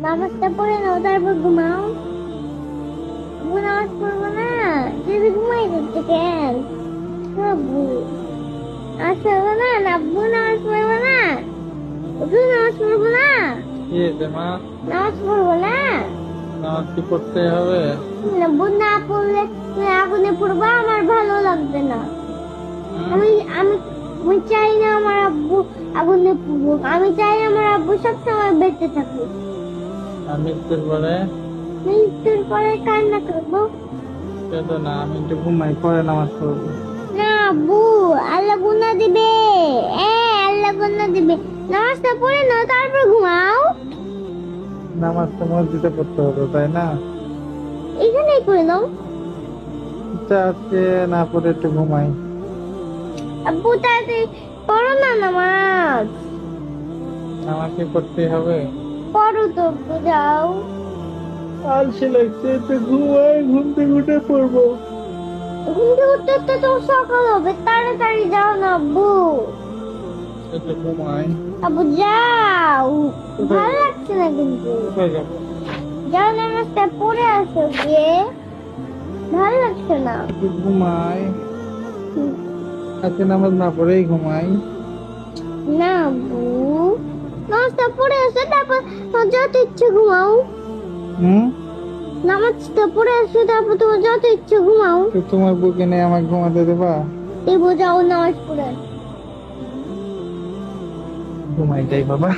নামাজটা পড়ে নাও তারপর ঘুমাও। নামাজ পড়বো না, যদি ঘুমাই যাচ্ছে কেন? আব্বু আসবো না, আব্বু নামাজ পড়বো না, তুই নামাজ পড়বো না, কি হয়েছে মা? নামাজ পড়বো না। নামাজ কি পড়তে হবে? আব্বু না পড়লে তুমি আগুনে পড়বা, আমার ভালো লাগবে না। আমি আমি আমি চাই না আমার আব্বু আগুনে পড়ুক, আমি চাই আমার আব্বু সবসময় বেঁচে থাকুক। আমি তোর পরে মৃত্যুর পরে কান্না করবো কেঁদো না, আমি একটু ঘুমাই, পরে নামাজ পড়বো। না আব্বু, আল্লাহ গুনাহ দিবে। আল্লাহ গুনাহ দিবে। নামাজটা পড়ে নাও তারপর ঘুমাও। নামাজ তো মসজিদে পড়তে হবে, তাই না? এখানেই করে নাও। ইচ্ছা আছে না, পরে একটু ঘুমাই। আব্বু তাড়াতাড়ি পড়ো না নামাজ। নামাজ কি পড়তে হবে? পড়ো তো আব্বু, যাও। আলসে লাগছে, একটু ঘুমাই, ঘুম থেকে উঠে পড়বো। ঘুম থেকে উঠতে উঠতে তো সকাল হবে, তাড়াতাড়ি যাও না আব্বু। একটু ঘুমাই। আব্বু যাও, ভালো লাগছে না কিন্তু। কোথায় যাবো? যাও নামাজটা পড়ে আসো গিয়ে, ভালো লাগছে না। একটু ঘুমাই। আজকে নামাজ না পড়েই ঘুমাই। না আব্বু, নামাজটা পড়ে আসো তারপর তোমার যত ইচ্ছে ঘুমাও। হুম? নামাজটা পড়ে আসো তারপর তোমার যত ইচ্ছে ঘুমাও। তো তোমার বুকে নিয়ে আমাকে ঘুমাতে দেবা? যাও নামাজ পড়ে আসো। ঘুমাই যাই বাবা।